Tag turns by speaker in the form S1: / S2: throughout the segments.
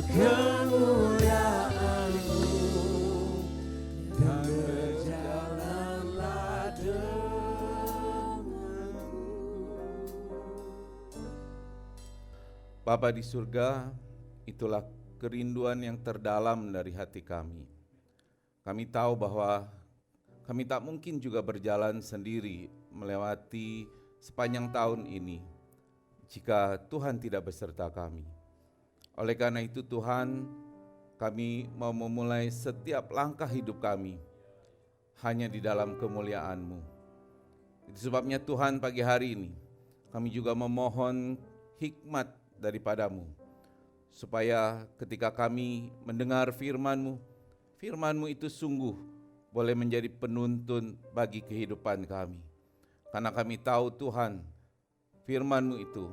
S1: kemuliaan-Mu, dan berjalanlah denganmu.
S2: Bapa di surga, itulah kerinduan yang terdalam dari hati kami. Kami tahu bahwa kami tak mungkin juga berjalan sendiri melewati sepanjang tahun ini jika Tuhan tidak beserta kami. Oleh karena itu Tuhan, kami mau memulai setiap langkah hidup kami hanya di dalam kemuliaan-Mu. Itu sebabnya Tuhan, pagi hari ini kami juga memohon hikmat daripada-Mu, supaya ketika kami mendengar firman-Mu, firman-Mu itu sungguh boleh menjadi penuntun bagi kehidupan kami. Karena kami tahu Tuhan, firman-Mu itu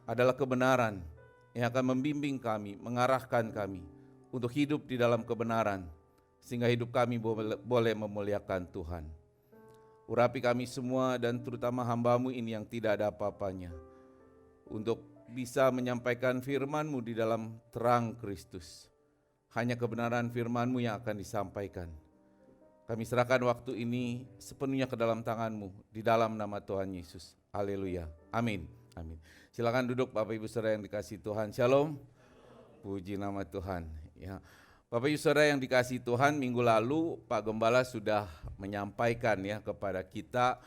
S2: adalah kebenaran yang akan membimbing kami, mengarahkan kami untuk hidup di dalam kebenaran, sehingga hidup kami boleh memuliakan Tuhan. Urapi kami semua dan terutama hamba-Mu ini yang tidak ada apa-apanya, untuk bisa menyampaikan firman-Mu di dalam terang Kristus. Hanya kebenaran firman-Mu yang akan disampaikan. Kami serahkan waktu ini sepenuhnya ke dalam tangan-Mu, di dalam nama Tuhan Yesus. Haleluya. Amin. Amin. Silakan duduk Bapak Ibu Saudara yang dikasihi Tuhan. Shalom. Puji nama Tuhan. Ya. Bapak Ibu Saudara yang dikasihi Tuhan, minggu lalu Pak Gembala sudah menyampaikan ya kepada kita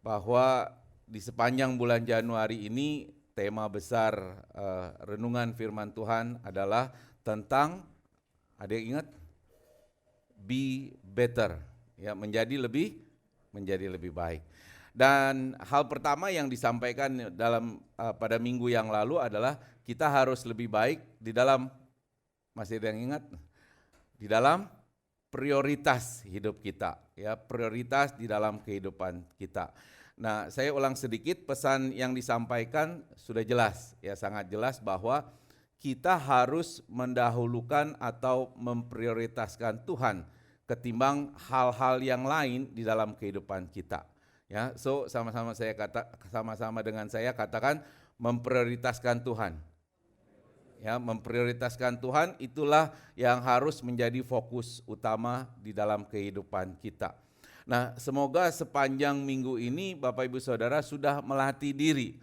S2: bahwa di sepanjang bulan Januari ini tema besar renungan firman Tuhan adalah tentang, ada yang ingat? Be better, ya, menjadi lebih baik. Dan hal pertama yang disampaikan dalam pada minggu yang lalu adalah kita harus lebih baik di dalam, masih ada yang ingat? Di dalam prioritas hidup kita, ya, prioritas di dalam kehidupan kita. Nah, saya ulang sedikit, pesan yang disampaikan sudah jelas, ya, sangat jelas bahwa kita harus mendahulukan atau memprioritaskan Tuhan ketimbang hal-hal yang lain di dalam kehidupan kita. Ya, so sama-sama dengan saya katakan memprioritaskan Tuhan. Ya, memprioritaskan Tuhan itulah yang harus menjadi fokus utama di dalam kehidupan kita. Nah, semoga sepanjang minggu ini Bapak Ibu Saudara sudah melatih diri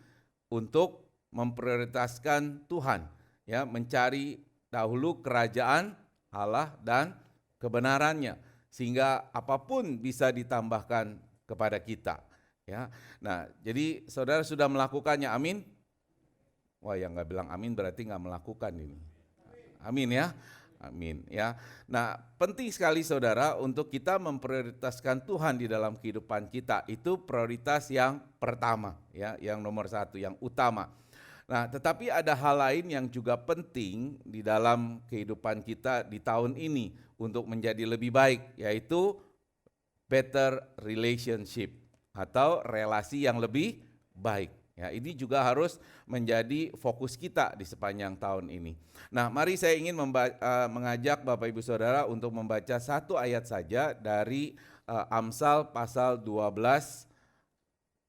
S2: untuk memprioritaskan Tuhan, ya, mencari dahulu kerajaan Allah dan kebenarannya, sehingga apapun bisa ditambahkan kepada kita, ya. Nah, jadi saudara sudah melakukannya, amin. Wah, yang nggak bilang amin berarti nggak melakukan ini. Amin ya. Amin ya. Nah, penting sekali saudara untuk kita memprioritaskan Tuhan di dalam kehidupan kita. Itu prioritas yang pertama, ya, yang nomor satu, yang utama. Nah, tetapi ada hal lain yang juga penting di dalam kehidupan kita di tahun ini untuk menjadi lebih baik, yaitu better relationship atau relasi yang lebih baik. Ya, ini juga harus menjadi fokus kita di sepanjang tahun ini. Nah, mari saya ingin mengajak Bapak Ibu Saudara untuk membaca satu ayat saja dari Amsal pasal 12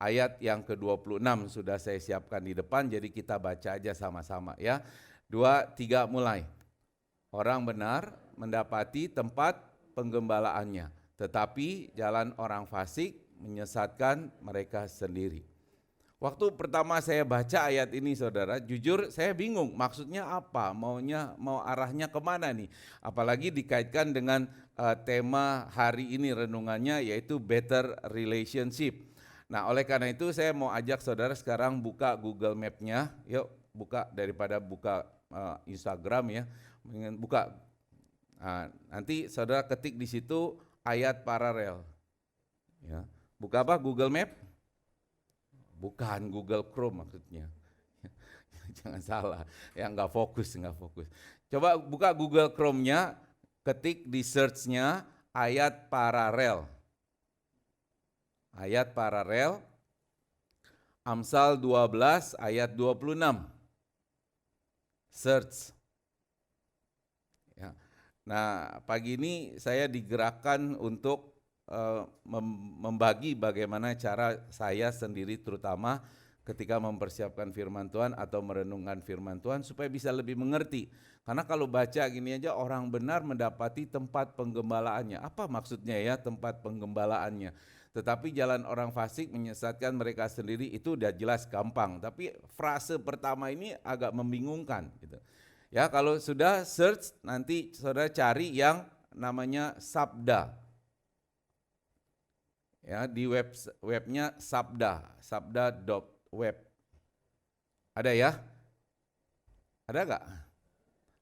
S2: ayat yang ke-26. Sudah saya siapkan di depan, jadi kita baca aja sama-sama ya. 2, 3 mulai. Orang benar mendapati tempat penggembalaannya, tetapi jalan orang fasik menyesatkan mereka sendiri. Waktu pertama saya baca ayat ini saudara, jujur saya bingung maksudnya apa, mau arahnya kemana nih. Apalagi dikaitkan dengan tema hari ini renungannya, yaitu better relationship. Nah, oleh karena itu saya mau ajak saudara sekarang buka Google Map-nya, yuk buka, daripada buka Instagram ya, buka. Nah, nanti saudara ketik di situ ayat paralel. Ya, buka apa? Google Map? Bukan Google Chrome maksudnya. Jangan salah, ya nggak fokus. Coba buka Google Chrome-nya, ketik di search-nya ayat paralel. Ayat paralel, Amsal 12 ayat 26. Search. Ya. Nah, pagi ini saya digerakkan untuk membagi bagaimana cara saya sendiri terutama ketika mempersiapkan firman Tuhan atau merenungkan firman Tuhan supaya bisa lebih mengerti. Karena kalau baca gini aja, orang benar mendapati tempat penggembalaannya. Apa maksudnya ya tempat penggembalaannya? Tetapi jalan orang fasik menyesatkan mereka sendiri, itu udah jelas gampang. Tapi frase pertama ini agak membingungkan gitu. Ya, kalau sudah search nanti saudara cari yang namanya sabda. Ya, di webnya sabda.web. Ada ya? Ada nggak?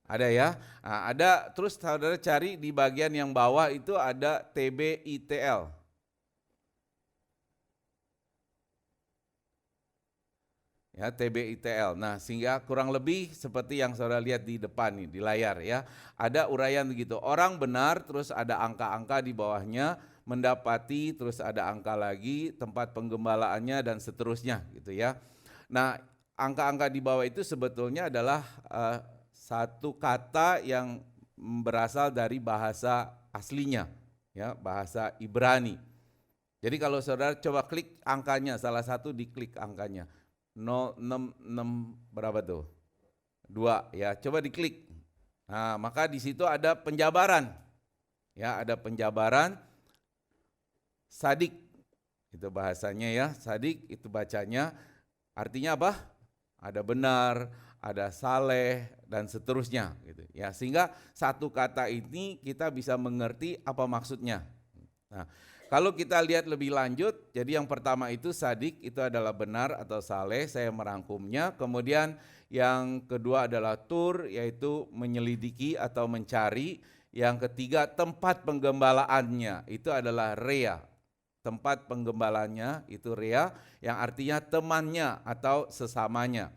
S2: Ada ya? Nah, ada, terus saudara cari di bagian yang bawah itu ada TBITL. Ya, TBITL. Nah, sehingga kurang lebih seperti yang saudara lihat di depan nih, di layar ya. Ada uraian begitu. Orang benar, terus ada angka-angka di bawahnya, mendapati, terus ada angka lagi, tempat penggembalaannya dan seterusnya gitu ya. Nah, angka-angka di bawah itu sebetulnya adalah satu kata yang berasal dari bahasa aslinya, ya, bahasa Ibrani. Jadi kalau saudara coba klik angkanya, salah satu diklik angkanya. 066 berapa tuh? 2 ya, coba diklik. Nah, maka di situ ada penjabaran. Ya, ada penjabaran sadik. Itu bahasanya ya, sadik itu bacanya artinya apa? Ada benar, ada saleh dan seterusnya gitu. Ya, sehingga satu kata ini kita bisa mengerti apa maksudnya. Nah, kalau kita lihat lebih lanjut, jadi yang pertama itu sadik, itu adalah benar atau saleh, saya merangkumnya. Kemudian yang kedua adalah tur, yaitu menyelidiki atau mencari. Yang ketiga tempat penggembalaannya, itu adalah rea. Tempat penggembalaannya itu rea, yang artinya temannya atau sesamanya.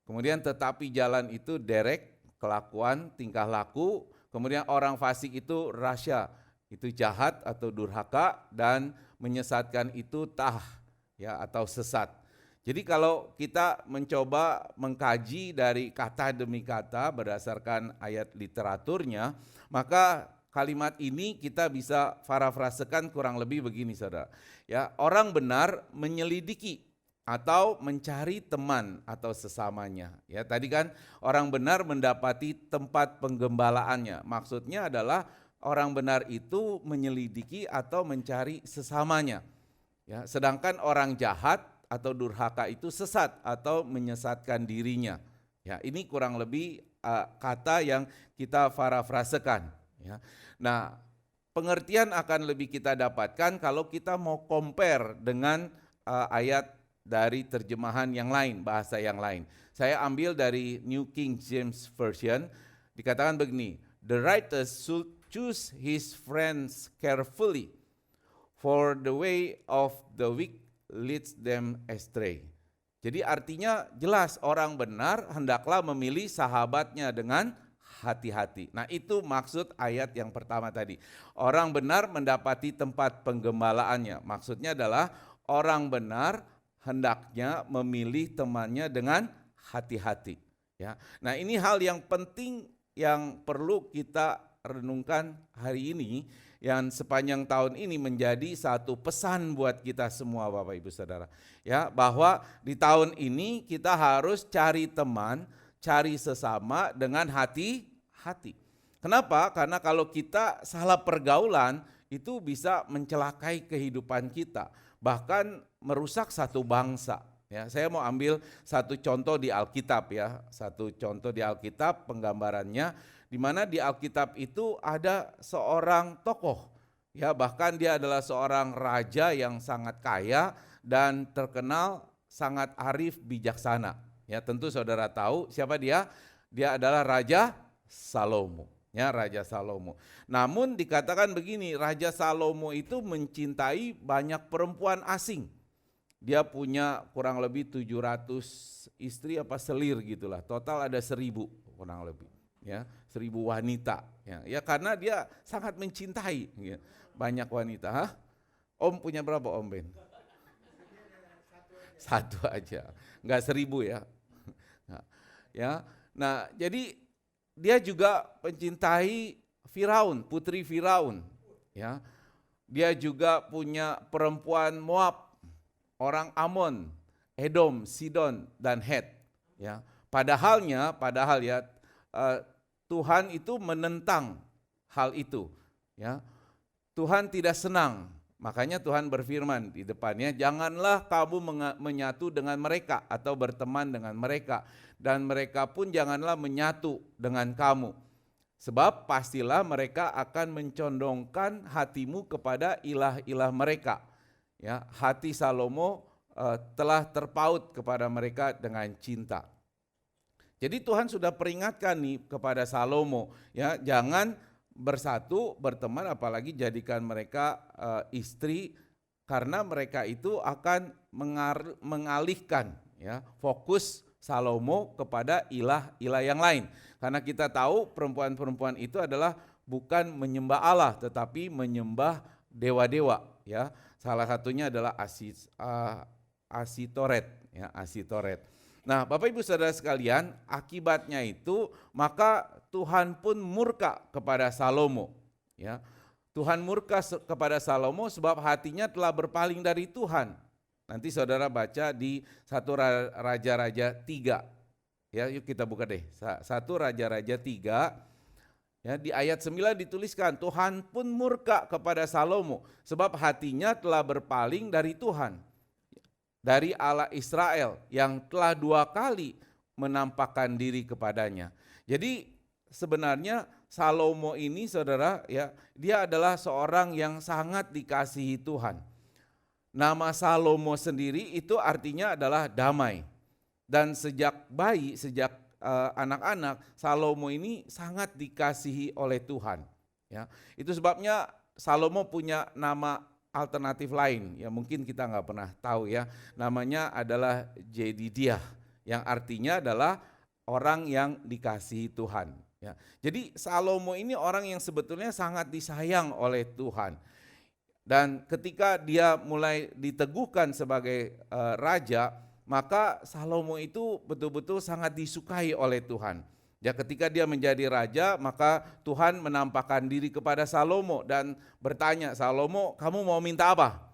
S2: Kemudian tetapi jalan itu derek, kelakuan, tingkah laku. Kemudian orang fasik itu rasya, itu jahat atau durhaka, dan menyesatkan itu ya, atau sesat. Jadi kalau kita mencoba mengkaji dari kata demi kata berdasarkan ayat literaturnya, maka kalimat ini kita bisa parafrasekan kurang lebih begini, saudara. Ya, orang benar menyelidiki atau mencari teman atau sesamanya. Ya, tadi kan orang benar mendapati tempat penggembalaannya. Maksudnya adalah orang benar itu menyelidiki atau mencari sesamanya. Ya, sedangkan orang jahat atau durhaka itu sesat atau menyesatkan dirinya. Ya, ini kurang lebih kata yang kita parafrasekan. Ya. Nah, pengertian akan lebih kita dapatkan kalau kita mau compare dengan ayat dari terjemahan yang lain, bahasa yang lain. Saya ambil dari New King James Version, dikatakan begini, the writer should choose his friends carefully, for the way of the weak leads them astray. Jadi artinya jelas, orang benar hendaklah memilih sahabatnya dengan hati-hati. Nah, itu maksud ayat yang pertama tadi. Orang benar mendapati tempat penggembalaannya. Maksudnya adalah orang benar hendaknya memilih temannya dengan hati-hati. Ya. Nah, ini hal yang penting yang perlu kita renungkan hari ini, yang sepanjang tahun ini menjadi satu pesan buat kita semua, Bapak Ibu Saudara. Ya, bahwa di tahun ini kita harus cari teman, cari sesama dengan hati-hati. Kenapa? Karena kalau kita salah pergaulan itu bisa mencelakai kehidupan kita, bahkan merusak satu bangsa. Ya, saya mau ambil satu contoh di Alkitab ya, satu contoh di Alkitab penggambarannya, di mana di Alkitab itu ada seorang tokoh, ya, bahkan dia adalah seorang raja yang sangat kaya dan terkenal sangat arif bijaksana. Ya, tentu saudara tahu siapa dia? Dia adalah Raja Salomo. Ya, Raja Salomo. Namun dikatakan begini, Raja Salomo itu mencintai banyak perempuan asing. Dia punya kurang lebih 700 istri apa selir gitulah. Total ada 1000 kurang lebih. Ya, 1000 wanita. Ya, karena dia sangat mencintai ya, banyak wanita. Hah? Om punya berapa, Om Ben? Satu aja, enggak 1000 ya. Ya, nah jadi dia juga mencintai Firaun, putri Firaun. Ya, dia juga punya perempuan Moab, orang Amon. Edom, Sidon, dan Het. Ya, padahal ya Tuhan itu menentang hal itu. Ya, Tuhan tidak senang. Makanya Tuhan berfirman di depannya, janganlah kamu menyatu dengan mereka atau berteman dengan mereka, dan mereka pun janganlah menyatu dengan kamu. Sebab pastilah mereka akan mencondongkan hatimu kepada ilah-ilah mereka. Ya, hati Salomo telah terpaut kepada mereka dengan cinta. Jadi Tuhan sudah peringatkan nih kepada Salomo, ya, jangan bersatu, berteman, apalagi jadikan mereka istri, karena mereka itu akan mengalihkan ya fokus Salomo kepada ilah-ilah yang lain. Karena kita tahu perempuan-perempuan itu adalah bukan menyembah Allah tetapi menyembah dewa-dewa, ya. Salah satunya adalah Asitoret, ya, Asitoret. Nah, Bapak Ibu Saudara sekalian, akibatnya itu maka Tuhan pun murka kepada Salomo, ya. Tuhan murka kepada Salomo sebab hatinya telah berpaling dari Tuhan. Nanti saudara baca di 1 Raja-Raja 3. Ya, yuk kita buka deh. 1 Raja-Raja 3. Ya, di ayat 9 dituliskan, Tuhan pun murka kepada Salomo sebab hatinya telah berpaling dari Tuhan, dari Allah Israel yang telah 2 kali menampakkan diri kepadanya. Jadi sebenarnya Salomo ini saudara, ya, dia adalah seorang yang sangat dikasihi Tuhan. Nama Salomo sendiri itu artinya adalah damai. Dan sejak bayi, sejak anak-anak, Salomo ini sangat dikasihi oleh Tuhan. Ya, itu sebabnya Salomo punya nama alternatif lain, ya mungkin kita nggak pernah tahu ya. Namanya adalah Jedidiah, yang artinya adalah orang yang dikasihi Tuhan. Ya, jadi Salomo ini orang yang sebetulnya sangat disayang oleh Tuhan. Dan ketika dia mulai diteguhkan sebagai raja, maka Salomo itu betul-betul sangat disukai oleh Tuhan. Ya, ketika dia menjadi raja, maka Tuhan menampakkan diri kepada Salomo dan bertanya, Salomo, kamu mau minta apa?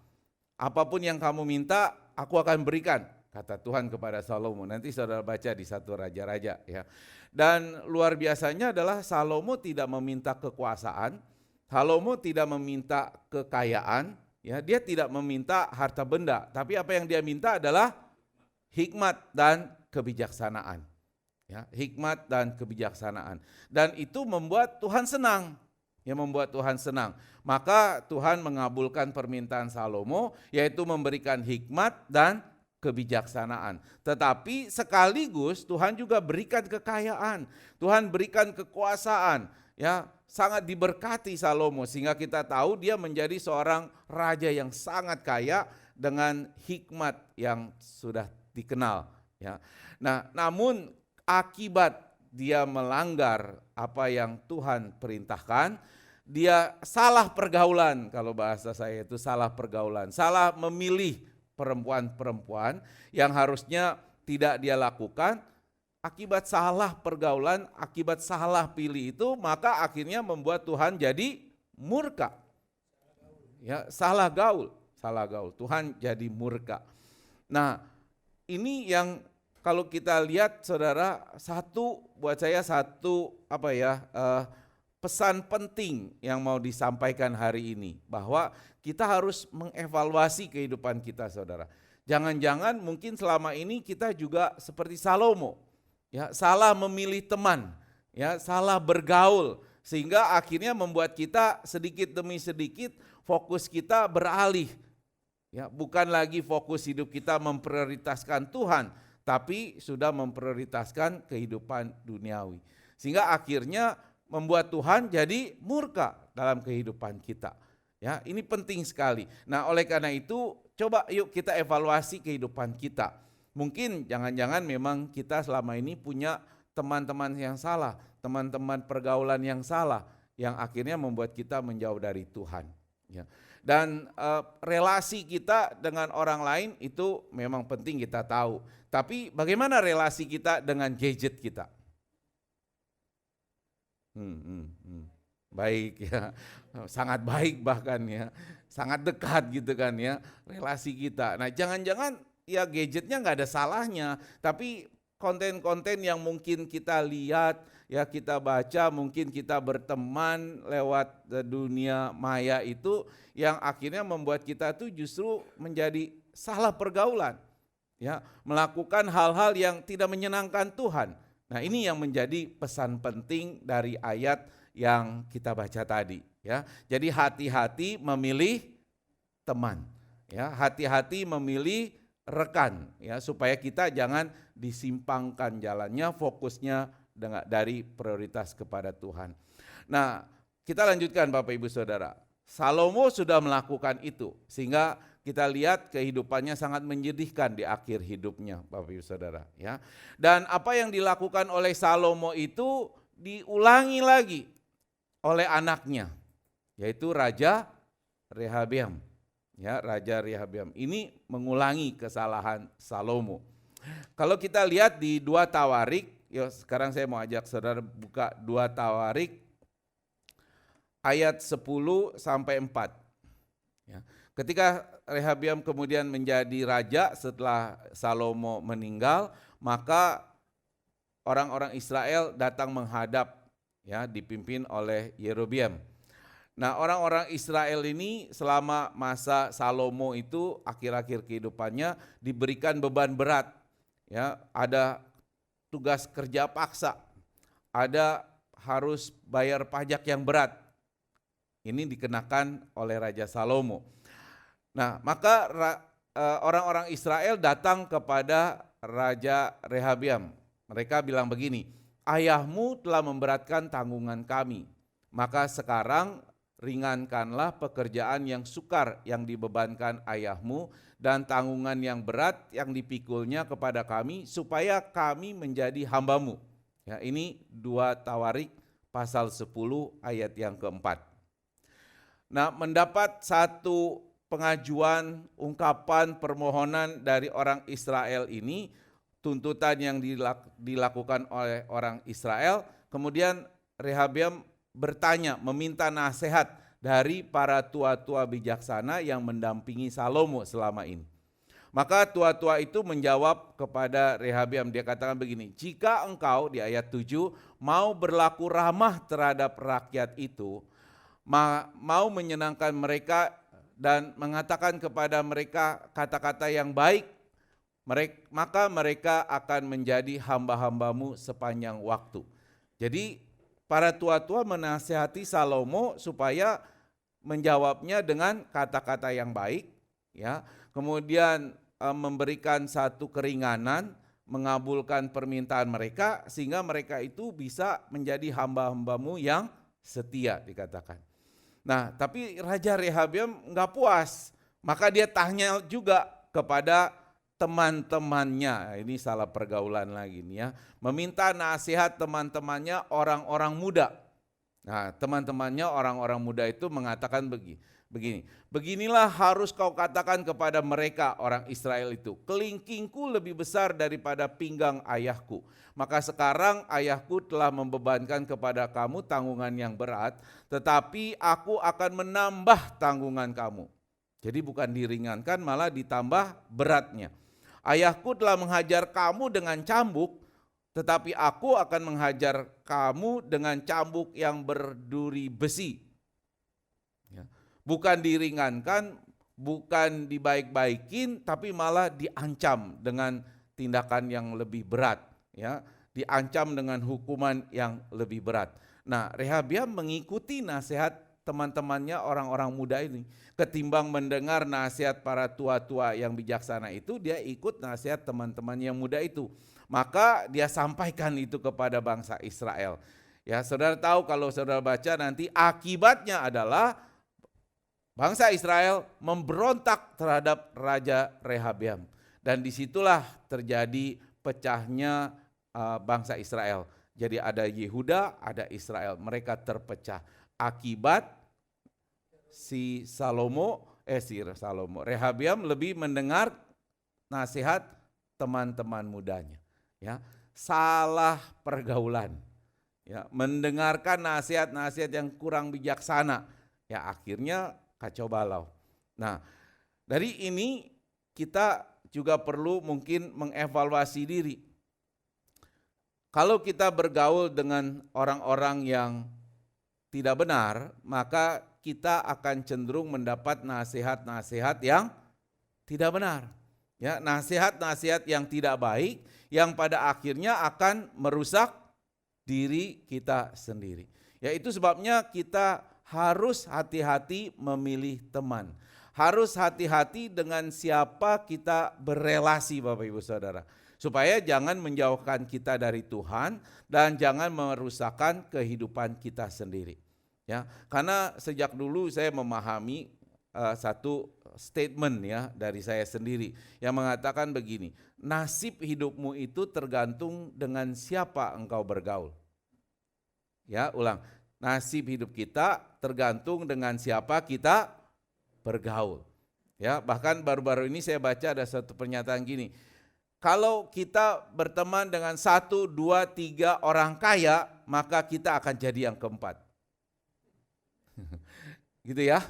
S2: Apapun yang kamu minta, aku akan berikan, kata Tuhan kepada Salomo. Nanti saudara baca di 1 Raja-Raja, ya. Dan luar biasanya adalah Salomo tidak meminta kekuasaan, Salomo tidak meminta kekayaan, ya, dia tidak meminta harta benda, tapi apa yang dia minta adalah hikmat dan kebijaksanaan. Ya, hikmat dan kebijaksanaan. Dan itu membuat Tuhan senang. Ya, membuat Tuhan senang. Maka Tuhan mengabulkan permintaan Salomo, yaitu memberikan hikmat dan kebijaksanaan. Tetapi sekaligus Tuhan juga berikan kekayaan. Tuhan berikan kekuasaan. Ya, sangat diberkati Salomo sehingga kita tahu dia menjadi seorang raja yang sangat kaya dengan hikmat yang sudah dikenal. Ya. Nah, namun akibat dia melanggar apa yang Tuhan perintahkan, dia salah pergaulan, kalau bahasa saya itu salah pergaulan, salah memilih perempuan-perempuan yang harusnya tidak dia lakukan. Akibat salah pergaulan, akibat salah pilih itu, maka akhirnya membuat Tuhan jadi murka. Ya, salah gaul, Tuhan jadi murka. Nah, ini yang kalau kita lihat saudara, buat saya satu pesan penting yang mau disampaikan hari ini, bahwa kita harus mengevaluasi kehidupan kita saudara. Jangan-jangan mungkin selama ini kita juga seperti Salomo, ya, salah memilih teman, ya, salah bergaul, sehingga akhirnya membuat kita sedikit demi sedikit fokus kita beralih. Ya, bukan lagi fokus hidup kita memprioritaskan Tuhan, tapi sudah memprioritaskan kehidupan duniawi. Sehingga akhirnya membuat Tuhan jadi murka dalam kehidupan kita. Ya, ini penting sekali. Nah, oleh karena itu coba yuk kita evaluasi kehidupan kita. Mungkin jangan-jangan memang kita selama ini punya teman-teman yang salah, teman-teman pergaulan yang salah, yang akhirnya membuat kita menjauh dari Tuhan. Ya. Dan relasi kita dengan orang lain itu memang penting kita tahu. Tapi bagaimana relasi kita dengan gadget kita? Baik ya, sangat baik bahkan ya, sangat dekat gitu kan ya relasi kita. Nah, jangan-jangan ya gadgetnya nggak ada salahnya, tapi konten-konten yang mungkin kita lihat, ya kita baca, mungkin kita berteman lewat dunia maya itu yang akhirnya membuat kita tuh justru menjadi salah pergaulan, ya, melakukan hal-hal yang tidak menyenangkan Tuhan. Nah, ini yang menjadi pesan penting dari ayat yang kita baca tadi, ya. Jadi hati-hati memilih teman, ya, hati-hati memilih rekan, ya, supaya kita jangan disimpangkan jalannya, fokusnya dari prioritas kepada Tuhan. Nah, kita lanjutkan Bapak Ibu Saudara. Salomo sudah melakukan itu sehingga kita lihat kehidupannya sangat menyedihkan di akhir hidupnya Bapak Ibu Saudara, ya. Dan apa yang dilakukan oleh Salomo itu diulangi lagi oleh anaknya, yaitu Raja Rehabeam. Ya, Raja Rehabeam ini mengulangi kesalahan Salomo. Kalau kita lihat di 2 Tawarik, ya sekarang saya mau ajak saudara buka 2 Tawarik ayat 10 sampai 4. Ya. Ketika Rehabeam kemudian menjadi raja setelah Salomo meninggal, maka orang-orang Israel datang menghadap, ya, dipimpin oleh Yerobeam. Nah, orang-orang Israel ini selama masa Salomo itu akhir-akhir kehidupannya diberikan beban berat, ya, ada tugas kerja paksa, ada harus bayar pajak yang berat. Ini dikenakan oleh Raja Salomo. Nah, maka orang-orang Israel datang kepada Raja Rehabeam. Mereka bilang begini, ayahmu telah memberatkan tanggungan kami, maka sekarang ringankanlah pekerjaan yang sukar yang dibebankan ayahmu dan tanggungan yang berat yang dipikulnya kepada kami supaya kami menjadi hambamu. Ya, ini 2 Tawarik pasal 10 ayat yang keempat. Nah, mendapat satu pengajuan, ungkapan, permohonan dari orang Israel ini, tuntutan yang dilakukan oleh orang Israel, kemudian Rehabeam bertanya, meminta nasihat dari para tua-tua bijaksana yang mendampingi Salomo selama ini. Maka tua-tua itu menjawab kepada Rehabeam, dia katakan begini, jika engkau di ayat 7 mau berlaku ramah terhadap rakyat itu, mau menyenangkan mereka dan mengatakan kepada mereka kata-kata yang baik, maka mereka akan menjadi hamba-hambamu sepanjang waktu. Jadi para tua-tua menasihati Salomo supaya menjawabnya dengan kata-kata yang baik, ya. Kemudian memberikan satu keringanan, mengabulkan permintaan mereka sehingga mereka itu bisa menjadi hamba-hambamu yang setia dikatakan. Nah, tapi Raja Rehabeam enggak puas, maka dia tanya juga kepada teman-temannya, ini salah pergaulan lagi nih, ya, meminta nasihat teman-temannya orang-orang muda. Nah, teman-temannya orang-orang muda itu mengatakan begini, beginilah harus kau katakan kepada mereka orang Israel itu, kelingkingku lebih besar daripada pinggang ayahku. Maka sekarang ayahku telah membebankan kepada kamu tanggungan yang berat, tetapi aku akan menambah tanggungan kamu. Jadi bukan diringankan, malah ditambah beratnya. Ayahku telah menghajar kamu dengan cambuk, tetapi aku akan menghajar kamu dengan cambuk yang berduri besi. Ya. Bukan diringankan, bukan dibaik-baikin, tapi malah diancam dengan tindakan yang lebih berat. Ya. Diancam dengan hukuman yang lebih berat. Nah, Rehabeam mengikuti nasihat teman-temannya orang-orang muda ini. Ketimbang mendengar nasihat para tua-tua yang bijaksana itu, dia ikut nasihat teman-teman yang muda itu. Maka dia sampaikan itu kepada bangsa Israel. Ya, saudara tahu kalau saudara baca nanti akibatnya adalah bangsa Israel memberontak terhadap Raja Rehabeam. Dan disitulah terjadi pecahnya bangsa Israel. Jadi ada Yehuda, ada Israel. Mereka terpecah akibat si Rehabeam lebih mendengar nasihat teman-teman mudanya, ya. Salah pergaulan, ya, mendengarkan nasihat-nasihat yang kurang bijaksana, ya, akhirnya kacau balau. Nah, dari ini kita juga perlu mungkin mengevaluasi diri. Kalau kita bergaul dengan orang-orang yang tidak benar, maka kita akan cenderung mendapat nasihat-nasihat yang tidak benar. Ya, nasihat-nasihat yang tidak baik yang pada akhirnya akan merusak diri kita sendiri. Ya, itu sebabnya kita harus hati-hati memilih teman. Harus hati-hati dengan siapa kita berelasi, Bapak Ibu Saudara. Supaya jangan menjauhkan kita dari Tuhan dan jangan merusakkan kehidupan kita sendiri. Ya, karena sejak dulu saya memahami satu statement ya dari saya sendiri yang mengatakan begini, nasib hidupmu itu tergantung dengan siapa engkau bergaul. Ya, ulang. Nasib hidup kita tergantung dengan siapa kita bergaul. Ya, bahkan baru-baru ini saya baca ada satu pernyataan gini. Kalau kita berteman dengan 1, 2, 3 orang kaya, maka kita akan jadi yang keempat. Gitu ya.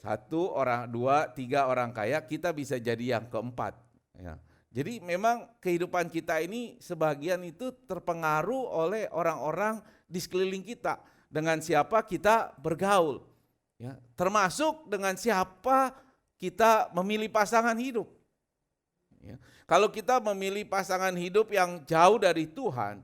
S2: 1 orang, 2, 3 orang kaya, kita bisa jadi yang keempat. Ya. Jadi memang kehidupan kita ini sebagian itu terpengaruh oleh orang-orang di sekeliling kita, dengan siapa kita bergaul, ya, termasuk dengan siapa kita memilih pasangan hidup. Ya. Kalau kita memilih pasangan hidup yang jauh dari Tuhan,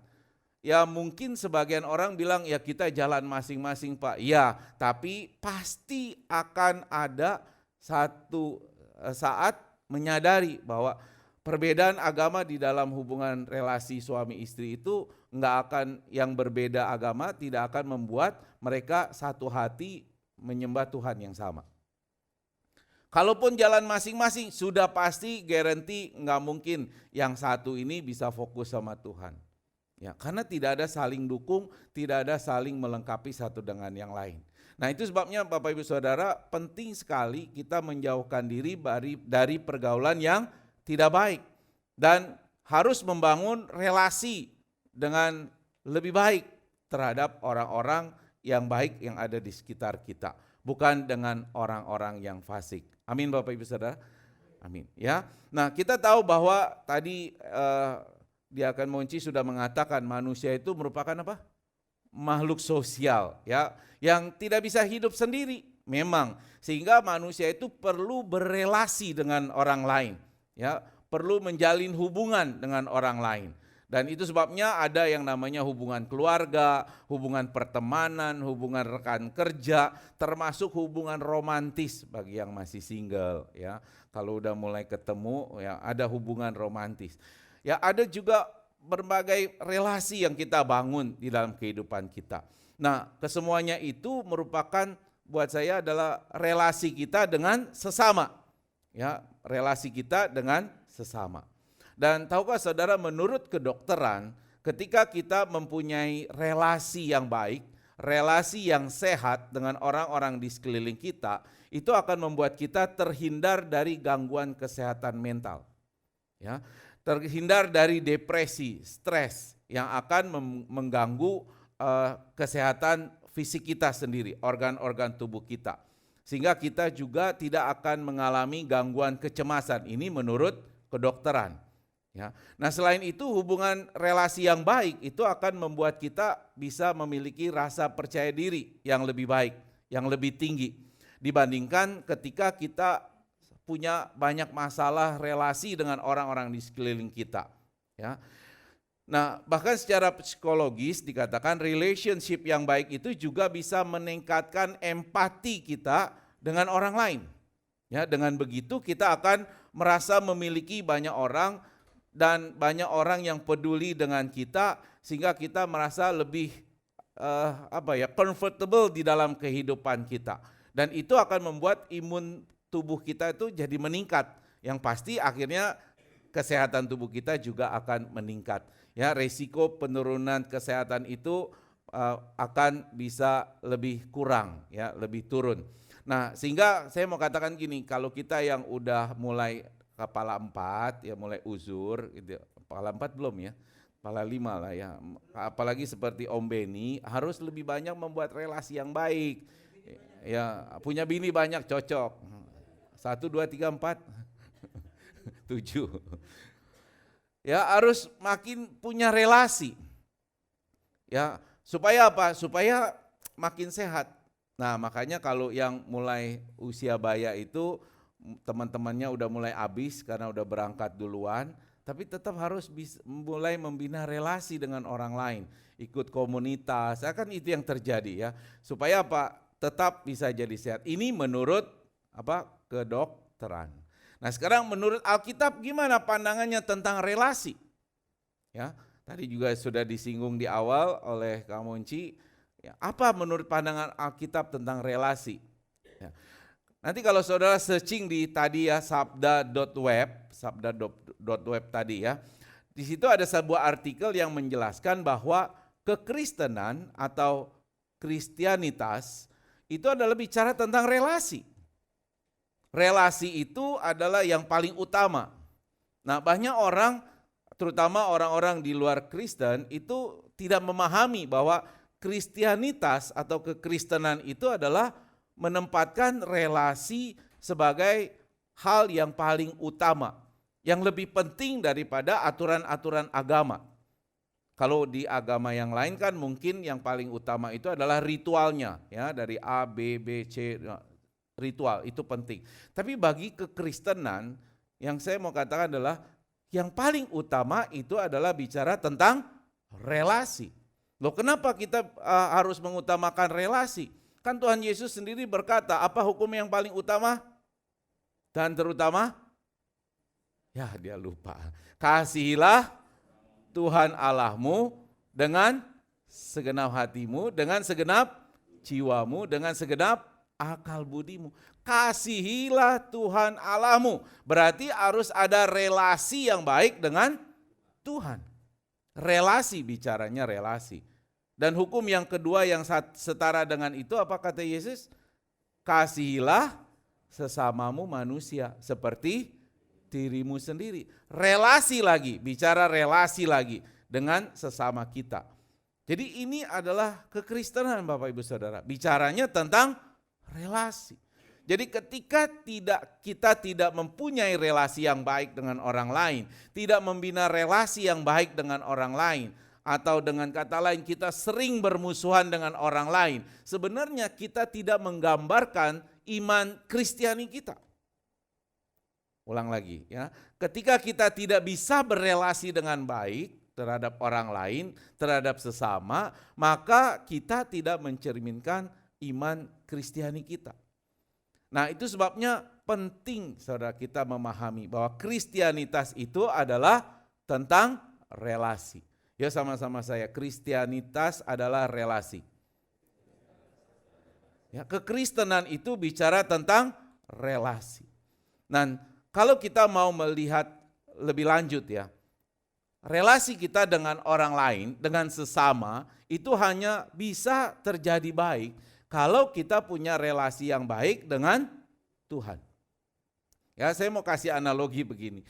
S2: ya mungkin sebagian orang bilang ya kita jalan masing-masing Pak, ya tapi pasti akan ada satu saat menyadari bahwa perbedaan agama di dalam hubungan relasi suami istri itu enggak akan, yang berbeda agama tidak akan membuat mereka satu hati menyembah Tuhan yang sama. Kalaupun jalan masing-masing sudah pasti guarantee enggak mungkin yang satu ini bisa fokus sama Tuhan. Ya, karena tidak ada saling dukung, tidak ada saling melengkapi satu dengan yang lain. Nah, itu sebabnya Bapak Ibu Saudara penting sekali kita menjauhkan diri dari pergaulan yang tidak baik dan harus membangun relasi dengan lebih baik terhadap orang-orang yang baik yang ada di sekitar kita, bukan dengan orang-orang yang fasik. Amin Bapak Ibu Saudara. Amin ya. Nah, kita tahu bahwa tadi Diakan Monci sudah mengatakan manusia itu merupakan apa? Makhluk sosial ya, yang tidak bisa hidup sendiri memang, sehingga manusia itu perlu berelasi dengan orang lain. Ya, perlu menjalin hubungan dengan orang lain. Dan itu sebabnya ada yang namanya hubungan keluarga, hubungan pertemanan, hubungan rekan kerja, termasuk hubungan romantis bagi yang masih single ya. Kalau udah mulai ketemu ya ada hubungan romantis. Ya, ada juga berbagai relasi yang kita bangun di dalam kehidupan kita. Nah, kesemuanya itu merupakan buat saya adalah relasi kita dengan sesama. Ya, relasi kita dengan sesama. Dan tahukah saudara, menurut kedokteran, ketika kita mempunyai relasi yang baik, relasi yang sehat dengan orang-orang di sekeliling kita, itu akan membuat kita terhindar dari gangguan kesehatan mental. Ya, terhindar dari depresi, stres yang akan mengganggu kesehatan fisik kita sendiri, organ-organ tubuh kita. Sehingga kita juga tidak akan mengalami gangguan kecemasan. Ini menurut kedokteran. Ya. Nah, selain itu hubungan relasi yang baik itu akan membuat kita bisa memiliki rasa percaya diri yang lebih baik, yang lebih tinggi dibandingkan ketika kita punya banyak masalah relasi dengan orang-orang di sekeliling kita. Ya. Nah, bahkan secara psikologis dikatakan relationship yang baik itu juga bisa meningkatkan empati kita dengan orang lain. Ya, dengan begitu kita akan merasa memiliki banyak orang dan banyak orang yang peduli dengan kita, sehingga kita merasa lebih comfortable di dalam kehidupan kita. Dan itu akan membuat imun tubuh kita itu jadi meningkat. Yang pasti akhirnya kesehatan tubuh kita juga akan meningkat. Ya, resiko penurunan kesehatan itu akan bisa lebih kurang, ya, lebih turun. Nah, sehingga saya mau katakan gini, kalau kita yang udah mulai kepala 4, ya mulai uzur, gitu. Kepala 4 belum ya, kepala 5 lah ya. Apalagi seperti Om Beni harus lebih banyak membuat relasi yang baik. Ya, punya bini banyak cocok. 1, 2, 3, 4. 7. Ya, harus makin punya relasi. Ya, supaya apa? Supaya makin sehat. Nah, makanya kalau yang mulai usia baya itu teman-temannya udah mulai habis karena udah berangkat duluan, tapi tetap harus mulai membina relasi dengan orang lain, ikut komunitas, kan itu yang terjadi ya. Supaya apa? Tetap bisa jadi sehat. Ini menurut apa? Kedokteran. Nah, sekarang menurut Alkitab gimana pandangannya tentang relasi? Ya, tadi juga sudah disinggung di awal oleh Kak Monci. Ya, apa menurut pandangan Alkitab tentang relasi? Ya. Nanti kalau saudara searching di tadi ya sabda.web tadi ya, di situ ada sebuah artikel yang menjelaskan bahwa kekristenan atau Kristianitas itu adalah bicara tentang relasi. Relasi itu adalah yang paling utama. Nah, banyak orang, terutama orang-orang di luar Kristen itu tidak memahami bahwa Kristianitas atau kekristenan itu adalah menempatkan relasi sebagai hal yang paling utama, yang lebih penting daripada aturan-aturan agama. Kalau di agama yang lain kan mungkin yang paling utama itu adalah ritualnya, ya, dari A, B, B, C, ritual itu penting. Tapi bagi kekristenan yang saya mau katakan adalah yang paling utama itu adalah bicara tentang relasi. Loh, kenapa kita harus mengutamakan relasi? Kan Tuhan Yesus sendiri berkata, apa hukum yang paling utama dan terutama? Ya, dia lupa. Kasihilah Tuhan Allahmu dengan segenap hatimu, dengan segenap jiwamu, dengan segenap akal budimu. Kasihilah Tuhan Allahmu. Berarti harus ada relasi yang baik dengan Tuhan. Relasi, bicaranya relasi. Dan hukum yang kedua yang setara dengan itu apa kata Yesus? Kasihilah sesamamu manusia seperti dirimu sendiri. Relasi lagi, bicara relasi lagi dengan sesama kita. Jadi ini adalah kekristenan Bapak Ibu Saudara. Bicaranya tentang relasi. Jadi ketika kita tidak mempunyai relasi yang baik dengan orang lain, tidak membina relasi yang baik dengan orang lain, atau dengan kata lain kita sering bermusuhan dengan orang lain, sebenarnya kita tidak menggambarkan iman Kristiani kita. Ulang lagi ya, ketika kita tidak bisa berelasi dengan baik terhadap orang lain, terhadap sesama, maka kita tidak mencerminkan iman Kristiani kita. Nah, itu sebabnya penting saudara kita memahami bahwa Kristianitas itu adalah tentang relasi. Ya, sama-sama saya, Kristianitas adalah relasi. Ya, kekristenan itu bicara tentang relasi. Nah, kalau kita mau melihat lebih lanjut ya, relasi kita dengan orang lain, dengan sesama, itu hanya bisa terjadi baik kalau kita punya relasi yang baik dengan Tuhan. Ya, saya mau kasih analogi begini.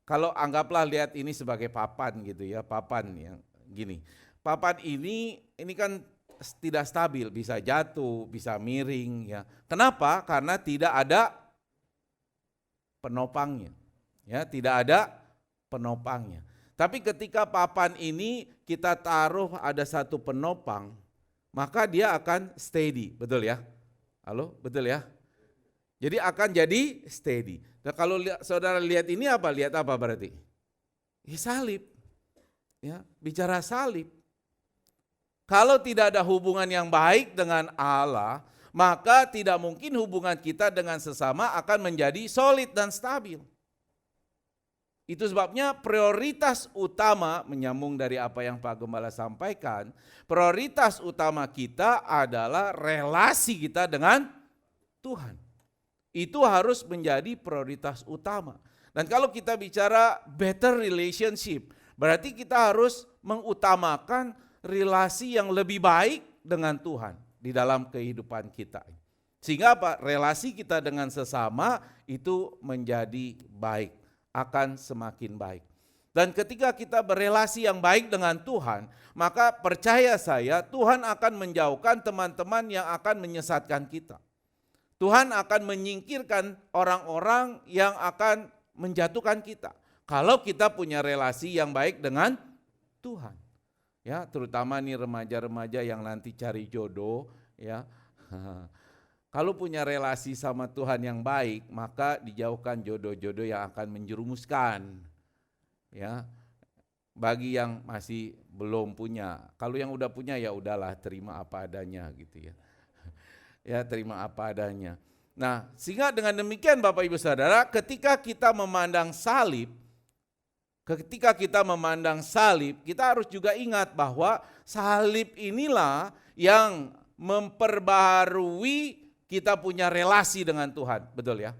S2: Kalau anggaplah lihat ini sebagai papan gitu ya, papan yang gini. Papan ini kan tidak stabil, bisa jatuh, bisa miring ya. Kenapa? Karena tidak ada penopangnya. Ya, tidak ada penopangnya. Tapi ketika papan ini kita taruh ada satu penopang, maka dia akan steady, betul ya? Halo, betul ya? Jadi akan jadi steady. Nah, kalau saudara lihat ini apa? Lihat apa berarti? Ya, salib. Ya, bicara salib. Kalau tidak ada hubungan yang baik dengan Allah, maka tidak mungkin hubungan kita dengan sesama akan menjadi solid dan stabil. Itu sebabnya prioritas utama, menyambung dari apa yang Pak Gembala sampaikan, prioritas utama kita adalah relasi kita dengan Tuhan. Itu harus menjadi prioritas utama. Dan kalau kita bicara better relationship, berarti kita harus mengutamakan relasi yang lebih baik dengan Tuhan di dalam kehidupan kita. Sehingga apa? Relasi kita dengan sesama itu menjadi baik, akan semakin baik. Dan ketika kita berelasi yang baik dengan Tuhan, maka percaya saya Tuhan akan menjauhkan teman-teman yang akan menyesatkan kita. Tuhan akan menyingkirkan orang-orang yang akan menjatuhkan kita. Kalau kita punya relasi yang baik dengan Tuhan. Ya, terutama nih remaja-remaja yang nanti cari jodoh, ya. Kalau punya relasi sama Tuhan yang baik, maka dijauhkan jodoh-jodoh yang akan menjerumuskan. Ya. Bagi yang masih belum punya. Kalau yang udah punya ya udahlah, terima apa adanya gitu ya. Ya, terima apa adanya. Nah, sehingga dengan demikian Bapak Ibu Saudara, ketika kita memandang salib, kita harus juga ingat bahwa salib inilah yang memperbaharui kita punya relasi dengan Tuhan. Betul ya?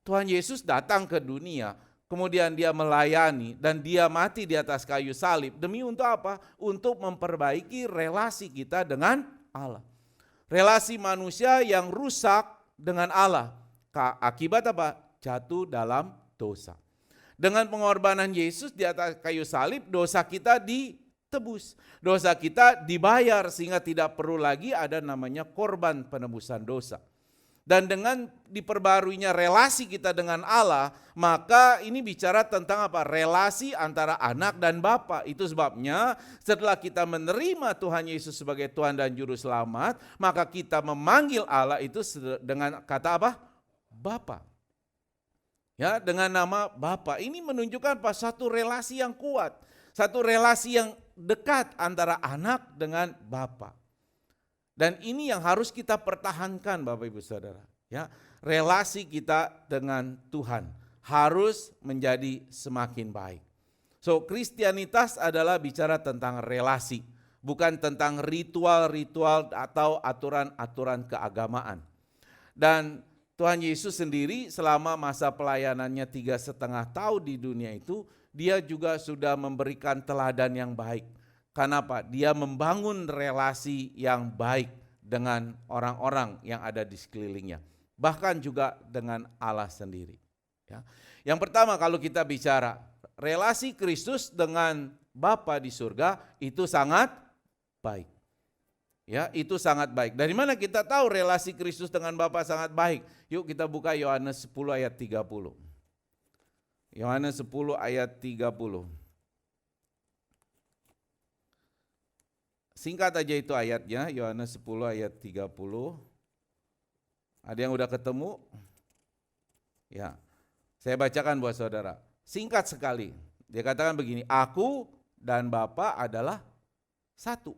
S2: Tuhan Yesus datang ke dunia, kemudian dia melayani dan dia mati di atas kayu salib. Demi untuk apa? Untuk memperbaiki relasi kita dengan Allah. Relasi manusia yang rusak dengan Allah. Akibat apa? Jatuh dalam dosa. Dengan pengorbanan Yesus di atas kayu salib, dosa kita ditebus. Dosa kita dibayar sehingga tidak perlu lagi ada namanya korban penebusan dosa. Dan dengan diperbaruinya relasi kita dengan Allah, maka ini bicara tentang apa? Relasi antara anak dan bapa. Itu sebabnya setelah kita menerima Tuhan Yesus sebagai Tuhan dan Juru Selamat, maka kita memanggil Allah itu dengan kata apa? Bapa. Ya, dengan nama Bapa. Ini menunjukkan apa? Satu relasi yang kuat, satu relasi yang dekat antara anak dengan Bapa. Dan ini yang harus kita pertahankan Bapak Ibu Saudara. Ya, relasi kita dengan Tuhan harus menjadi semakin baik. So, Kristianitas adalah bicara tentang relasi, bukan tentang ritual-ritual atau aturan-aturan keagamaan. Dan Tuhan Yesus sendiri selama masa pelayanannya 3,5 tahun di dunia itu, dia juga sudah memberikan teladan yang baik. Karena apa? Dia membangun relasi yang baik dengan orang-orang yang ada di sekelilingnya. Bahkan juga dengan Allah sendiri. Ya. Yang pertama kalau kita bicara relasi Kristus dengan Bapa di surga itu sangat baik. Ya, itu sangat baik. Dari mana kita tahu relasi Kristus dengan Bapa sangat baik? Yuk kita buka Yohanes 10 ayat 30. Yohanes 10 ayat 30. Singkat aja itu ayatnya, Yohanes 10 ayat 30. Ada yang udah ketemu? Ya, saya bacakan buat saudara. Singkat sekali. Dia katakan begini, aku dan Bapa adalah satu.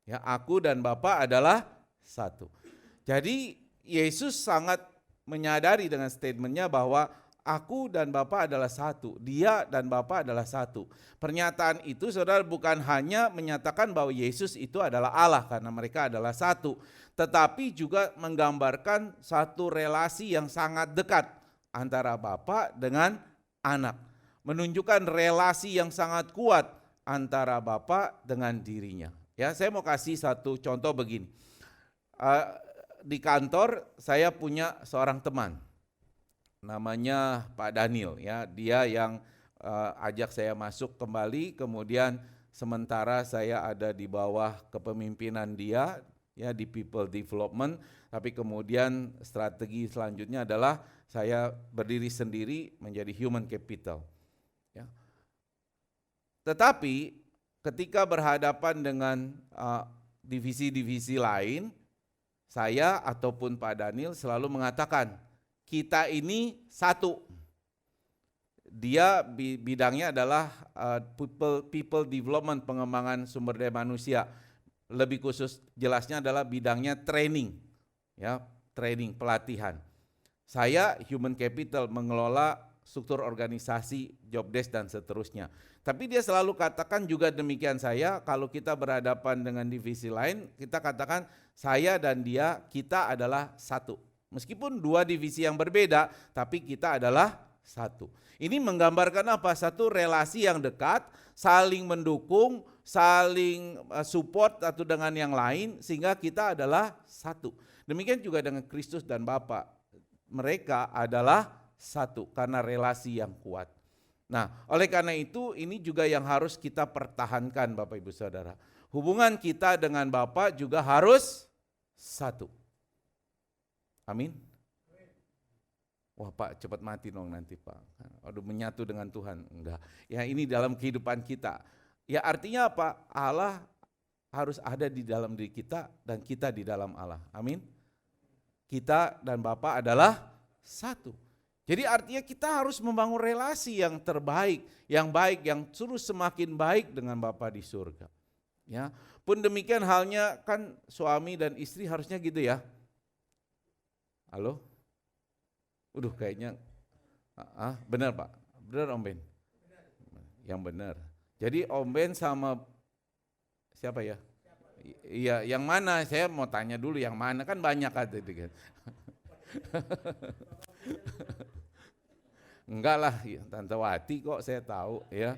S2: Ya, aku dan Bapa adalah satu. Jadi Yesus sangat menyadari dengan statementnya bahwa aku dan Bapa adalah satu. Dia dan Bapa adalah satu. Pernyataan itu saudara bukan hanya menyatakan bahwa Yesus itu adalah Allah karena mereka adalah satu. Tetapi juga menggambarkan satu relasi yang sangat dekat antara Bapa dengan anak. Menunjukkan relasi yang sangat kuat antara Bapa dengan dirinya. Ya, saya mau kasih satu contoh begini. Di kantor saya punya seorang teman, namanya Pak Daniel. Ya, dia yang ajak saya masuk kembali. Kemudian sementara saya ada di bawah kepemimpinan dia, ya di people development. Tapi kemudian strategi selanjutnya adalah saya berdiri sendiri menjadi human capital. Ya. Tetapi ketika berhadapan dengan divisi-divisi lain, saya ataupun Pak Daniel selalu mengatakan, kita ini satu. Dia bidangnya adalah people development, pengembangan sumber daya manusia. Lebih khusus jelasnya adalah bidangnya training, ya, training, pelatihan. Saya human capital, mengelola struktur organisasi, job desk dan seterusnya. Tapi dia selalu katakan juga demikian saya, kalau kita berhadapan dengan divisi lain, kita katakan saya dan dia, kita adalah satu. Meskipun dua divisi yang berbeda, tapi kita adalah satu. Ini menggambarkan apa? Satu relasi yang dekat, saling mendukung, saling support satu dengan yang lain, sehingga kita adalah satu. Demikian juga dengan Kristus dan Bapa. Mereka adalah satu karena relasi yang kuat. Nah, oleh karena itu ini juga yang harus kita pertahankan Bapak Ibu Saudara. Hubungan kita dengan Bapa juga harus satu. Amin. wah Pak cepat mati dong nanti Pak. Aduh menyatu dengan Tuhan. Enggak. Ya ini dalam kehidupan kita. Ya artinya apa? Allah harus ada di dalam diri kita dan kita di dalam Allah. Amin. Kita dan Bapa adalah satu. Jadi artinya kita harus membangun relasi yang terbaik, yang baik, yang terus semakin baik dengan Bapa di surga. Ya, pun demikian halnya kan suami dan istri harusnya gitu ya. Halo? Kayaknya benar Pak, benar Om Ben? Yang benar. Jadi Om Ben sama siapa ya? Iya, yang mana? Saya mau tanya dulu yang mana, kan banyak ada itu kan. Enggak lah, ya, Tante Wati kok saya tahu ya.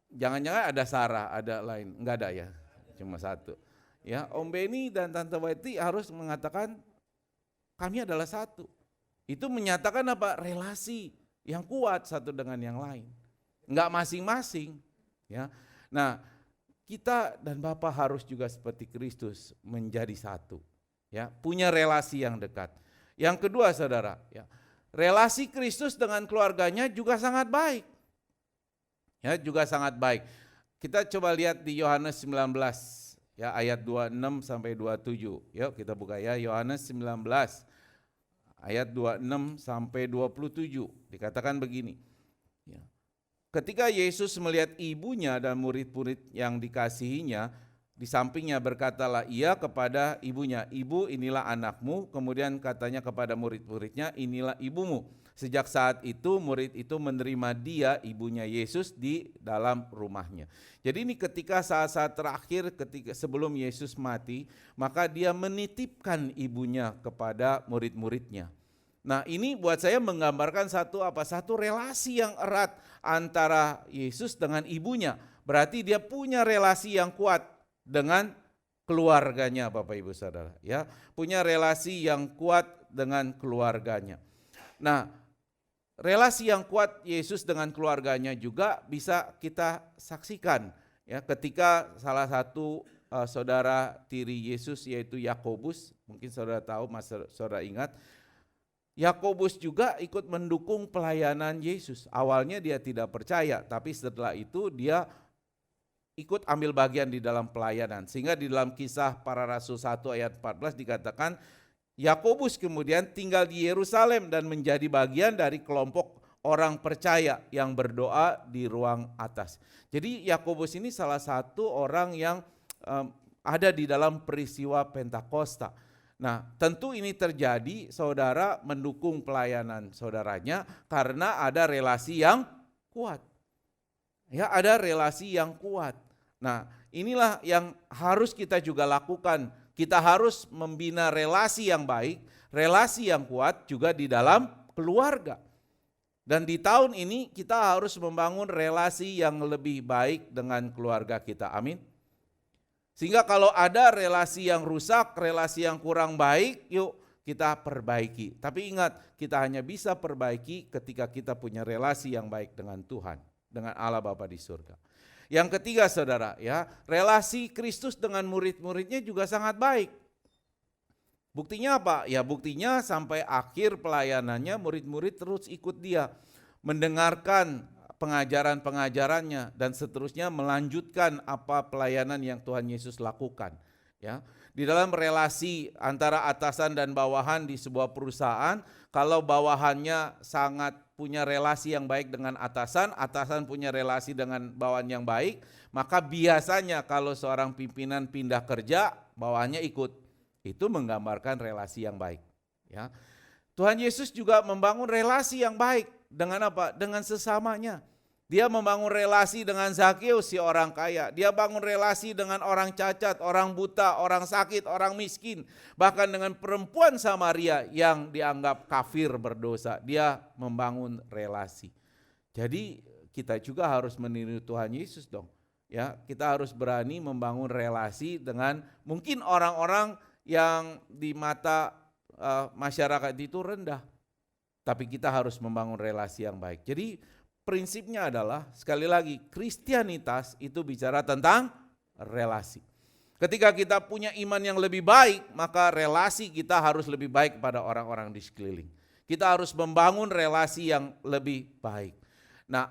S2: Jangan-jangan ada Sarah, ada lain, enggak ada ya, cuma satu. Ya, Om Beni dan Tante Wati harus mengatakan kami adalah satu. Itu menyatakan apa? Relasi yang kuat satu dengan yang lain. Enggak masing-masing. Ya, nah kita dan Bapa harus juga seperti Kristus menjadi satu. Ya, punya relasi yang dekat. Yang kedua saudara, ya, relasi Kristus dengan keluarganya juga sangat baik. Ya, juga sangat baik. Kita coba lihat di Yohanes 19 ya ayat 26 sampai 27. Yuk kita buka ya, Yohanes 19 ayat 26 sampai 27. Dikatakan begini. Ya. Ketika Yesus melihat ibunya dan murid-murid yang dikasihinya, di sampingnya berkatalah ia kepada ibunya, "Ibu, inilah anakmu." Kemudian katanya kepada murid-muridnya, "Inilah ibumu." Sejak saat itu murid itu menerima dia, ibunya Yesus, di dalam rumahnya. Jadi ini ketika saat-saat terakhir ketika sebelum Yesus mati, maka dia menitipkan ibunya kepada murid-muridnya. Nah, ini buat saya menggambarkan satu relasi yang erat antara Yesus dengan ibunya. Berarti dia punya relasi yang kuat dengan keluarganya, Bapak Ibu Saudara, ya. Punya relasi yang kuat dengan keluarganya. Nah, relasi yang kuat Yesus dengan keluarganya juga bisa kita saksikan ya ketika salah satu saudara tiri Yesus yaitu Yakobus, mungkin saudara tahu, saudara ingat, Yakobus juga ikut mendukung pelayanan Yesus. Awalnya dia tidak percaya, tapi setelah itu dia ikut ambil bagian di dalam pelayanan. Sehingga di dalam Kisah Para Rasul 1 ayat 14 dikatakan Yakobus kemudian tinggal di Yerusalem dan menjadi bagian dari kelompok orang percaya yang berdoa di ruang atas. Jadi Yakobus ini salah satu orang yang ada di dalam peristiwa Pentakosta. Nah, tentu ini terjadi saudara mendukung pelayanan saudaranya karena ada relasi yang kuat. Ya, ada relasi yang kuat. Nah, inilah yang harus kita juga lakukan. Kita harus membina relasi yang baik, relasi yang kuat juga di dalam keluarga. Dan di tahun ini kita harus membangun relasi yang lebih baik dengan keluarga kita. Amin. Sehingga kalau ada relasi yang rusak, relasi yang kurang baik, yuk kita perbaiki. Tapi ingat, kita hanya bisa perbaiki ketika kita punya relasi yang baik dengan Tuhan, dengan Allah Bapa di surga. Yang ketiga saudara, ya, relasi Kristus dengan murid-muridnya juga sangat baik. Buktinya apa? Ya buktinya sampai akhir pelayanannya murid-murid terus ikut dia, mendengarkan pengajaran-pengajarannya dan seterusnya, melanjutkan apa pelayanan yang Tuhan Yesus lakukan. Ya, di dalam relasi antara atasan dan bawahan di sebuah perusahaan, kalau bawahannya sangat punya relasi yang baik dengan atasan, atasan punya relasi dengan bawahan yang baik, maka biasanya kalau seorang pimpinan pindah kerja, bawahannya ikut. Itu menggambarkan relasi yang baik. Ya, Tuhan Yesus juga membangun relasi yang baik dengan apa? Dengan sesamanya. Dia membangun relasi dengan Zakheus si orang kaya. Dia bangun relasi dengan orang cacat, orang buta, orang sakit, orang miskin. Bahkan dengan perempuan Samaria yang dianggap kafir berdosa. Dia membangun relasi. Jadi kita juga harus meniru Tuhan Yesus dong. Ya, kita harus berani membangun relasi dengan mungkin orang-orang yang di mata masyarakat itu rendah. Tapi kita harus membangun relasi yang baik. Jadi prinsipnya adalah, sekali lagi, Kristianitas itu bicara tentang relasi. Ketika kita punya iman yang lebih baik, maka relasi kita harus lebih baik kepada orang-orang di sekeliling. Kita harus membangun relasi yang lebih baik. Nah,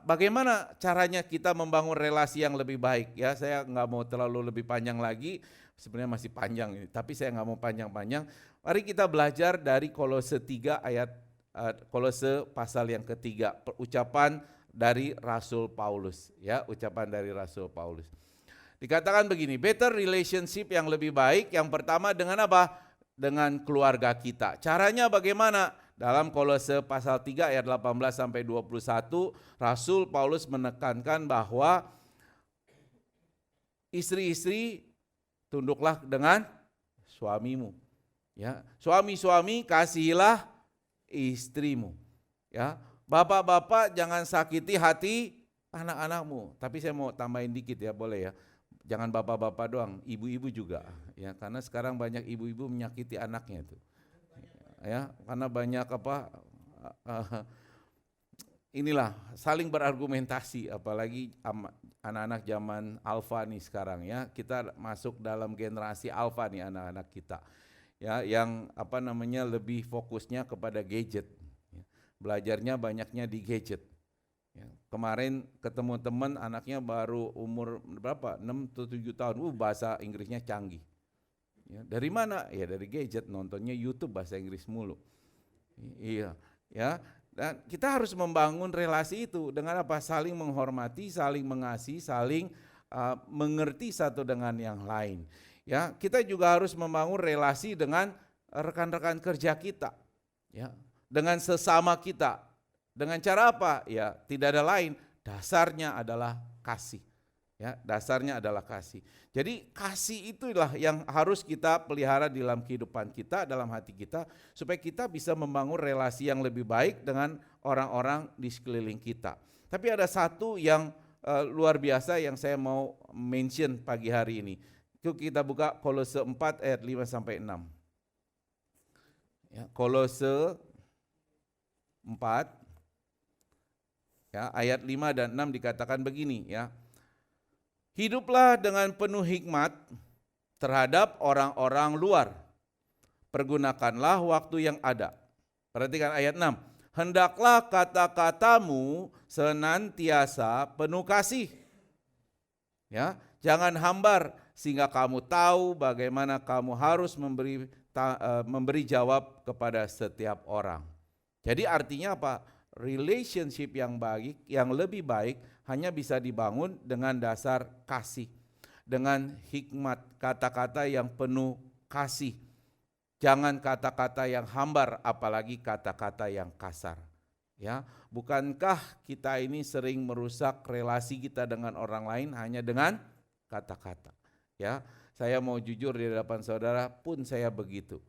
S2: bagaimana caranya kita membangun relasi yang lebih baik? Ya, saya nggak mau terlalu lebih panjang lagi, sebenarnya masih panjang ini, tapi saya nggak mau panjang-panjang. Mari kita belajar dari Kolose 3 Kolose pasal yang ketiga, ucapan dari Rasul Paulus. Ya, ucapan dari Rasul Paulus. Dikatakan begini, better relationship yang lebih baik, yang pertama dengan apa? Dengan keluarga kita. Caranya bagaimana? Dalam Kolose pasal 3 ayat 18 sampai 21, Rasul Paulus menekankan bahwa istri-istri tunduklah dengan suamimu. Ya, suami-suami kasihilah istrimu. Ya, bapak-bapak jangan sakiti hati anak-anakmu. Tapi saya mau tambahin dikit ya, boleh ya. Jangan bapak-bapak doang, ibu-ibu juga. Ya, karena sekarang banyak ibu-ibu menyakiti anaknya itu. Ya, karena banyak inilah saling berargumentasi, apalagi anak-anak zaman alfa nih sekarang ya. Kita masuk dalam generasi alfa nih anak-anak kita. Ya, yang lebih fokusnya kepada gadget. Ya, belajarnya banyaknya di gadget. Ya, kemarin ketemu teman anaknya baru umur berapa? 6 atau 7 tahun. Bahasa Inggrisnya canggih. Ya, dari mana? Ya dari gadget, nontonnya YouTube bahasa Inggris mulu. Iya, ya. Dan kita harus membangun relasi itu dengan apa? Saling menghormati, saling mengasihi, saling mengerti satu dengan yang lain. Ya, kita juga harus membangun relasi dengan rekan-rekan kerja kita. Ya, dengan sesama kita. Dengan cara apa? Ya, tidak ada lain, dasarnya adalah kasih. Ya, dasarnya adalah kasih. Jadi kasih itulah yang harus kita pelihara dalam kehidupan kita, dalam hati kita, supaya kita bisa membangun relasi yang lebih baik dengan orang-orang di sekeliling kita. Tapi ada satu yang luar biasa yang saya mau mention pagi hari ini. Itu kita buka Kolose 4 ayat 5 sampai 6. Ya, Kolose 4 ya, ayat 5 dan 6 dikatakan begini ya. Hiduplah dengan penuh hikmat terhadap orang-orang luar. Pergunakanlah waktu yang ada. Perhatikan ayat 6. Hendaklah kata-katamu senantiasa penuh kasih. Ya, jangan hambar sehingga kamu tahu bagaimana kamu harus memberi jawab kepada setiap orang. Jadi artinya apa? Relationship yang baik, yang lebih baik hanya bisa dibangun dengan dasar kasih, dengan hikmat, kata-kata yang penuh kasih. Jangan kata-kata yang hambar, apalagi kata-kata yang kasar. Ya, bukankah kita ini sering merusak relasi kita dengan orang lain hanya dengan kata-kata? Ya, saya mau jujur di hadapan saudara pun saya begitu.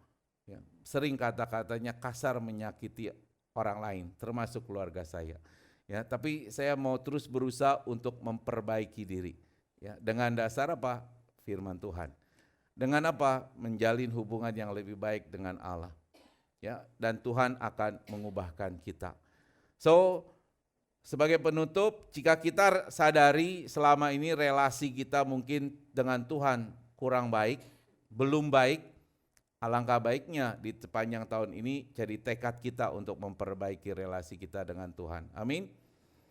S2: Ya, sering kata-katanya kasar menyakiti orang lain, termasuk keluarga saya. Ya, tapi saya mau terus berusaha untuk memperbaiki diri. Ya, dengan dasar apa? Firman Tuhan. Dengan apa? Menjalin hubungan yang lebih baik dengan Allah. Ya, dan Tuhan akan mengubahkan kita. So, sebagai penutup, jika kita sadari selama ini relasi kita mungkin dengan Tuhan kurang baik, belum baik, alangkah baiknya di sepanjang tahun ini jadi tekad kita untuk memperbaiki relasi kita dengan Tuhan. Amin.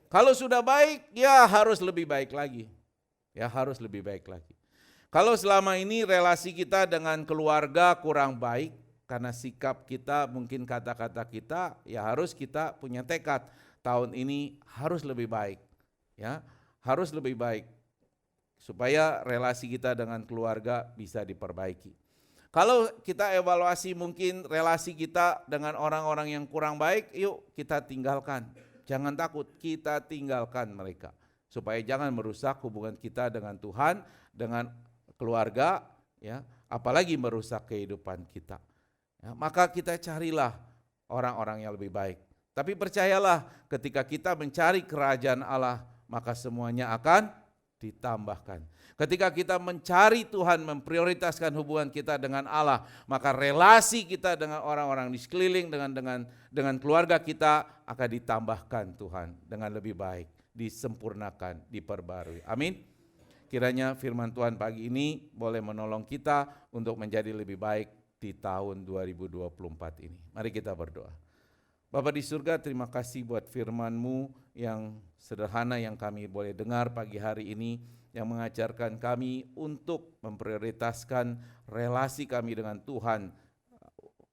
S2: Kalau sudah baik, ya harus lebih baik lagi. Ya harus lebih baik lagi. Kalau selama ini relasi kita dengan keluarga kurang baik, karena sikap kita, mungkin kata-kata kita, ya harus kita punya tekad. Tahun ini harus lebih baik. Ya, harus lebih baik. Supaya relasi kita dengan keluarga bisa diperbaiki. Kalau kita evaluasi mungkin relasi kita dengan orang-orang yang kurang baik, yuk kita tinggalkan. Jangan takut, kita tinggalkan mereka. Supaya jangan merusak hubungan kita dengan Tuhan, dengan keluarga, ya, apalagi merusak kehidupan kita. Ya, maka kita carilah orang-orang yang lebih baik. Tapi percayalah, ketika kita mencari kerajaan Allah, maka semuanya akan ditambahkan. Ketika kita mencari Tuhan, memprioritaskan hubungan kita dengan Allah, maka relasi kita dengan orang-orang di sekeliling, dengan keluarga kita akan ditambahkan Tuhan dengan lebih baik, disempurnakan, diperbarui. Amin. Kiranya firman Tuhan pagi ini boleh menolong kita untuk menjadi lebih baik di tahun 2024 ini. Mari kita berdoa. Bapa di surga, terima kasih buat firman-Mu yang sederhana yang kami boleh dengar pagi hari ini, yang mengajarkan kami untuk memprioritaskan relasi kami dengan Tuhan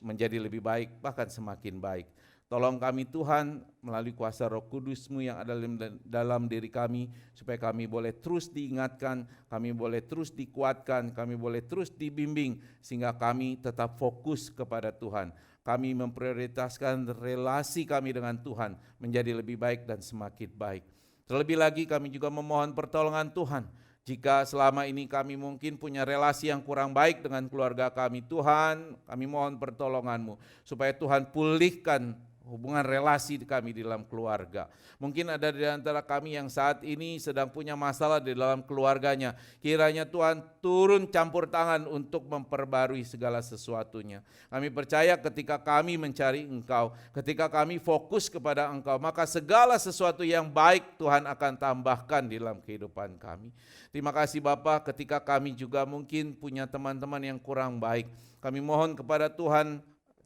S2: menjadi lebih baik, bahkan semakin baik. Tolong kami Tuhan melalui kuasa Roh Kudus-Mu yang ada dalam diri kami, supaya kami boleh terus diingatkan, kami boleh terus dikuatkan, kami boleh terus dibimbing, sehingga kami tetap fokus kepada Tuhan. Kami memprioritaskan relasi kami dengan Tuhan menjadi lebih baik dan semakin baik. Terlebih lagi kami juga memohon pertolongan Tuhan. Jika selama ini kami mungkin punya relasi yang kurang baik dengan keluarga kami, Tuhan, kami mohon pertolongan-Mu supaya Tuhan pulihkan hubungan relasi kami di dalam keluarga. Mungkin ada di antara kami yang saat ini sedang punya masalah di dalam keluarganya. Kiranya Tuhan turun campur tangan untuk memperbarui segala sesuatunya. Kami percaya ketika kami mencari Engkau, ketika kami fokus kepada Engkau, maka segala sesuatu yang baik Tuhan akan tambahkan di dalam kehidupan kami. Terima kasih Bapa, ketika kami juga mungkin punya teman-teman yang kurang baik. Kami mohon kepada Tuhan,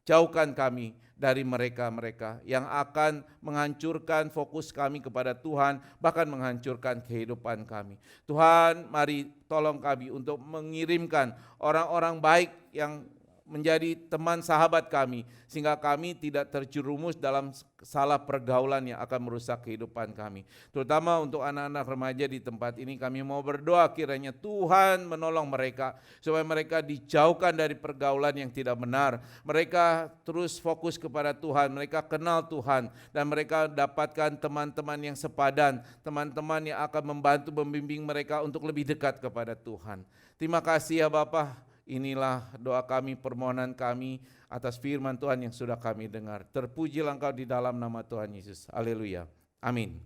S2: jauhkan kami dari mereka-mereka yang akan menghancurkan fokus kami kepada Tuhan, bahkan menghancurkan kehidupan kami. Tuhan, mari tolong kami untuk mengirimkan orang-orang baik yang menjadi teman sahabat kami, sehingga kami tidak terjerumus dalam salah pergaulan yang akan merusak kehidupan kami. Terutama untuk anak-anak remaja di tempat ini, kami mau berdoa kiranya Tuhan menolong mereka, supaya mereka dijauhkan dari pergaulan yang tidak benar. Mereka terus fokus kepada Tuhan, mereka kenal Tuhan, dan mereka dapatkan teman-teman yang sepadan, teman-teman yang akan membantu membimbing mereka untuk lebih dekat kepada Tuhan. Terima kasih ya Bapa. Inilah doa kami, permohonan kami atas firman Tuhan yang sudah kami dengar. Terpujilah Engkau di dalam nama Tuhan Yesus. Haleluya. Amin.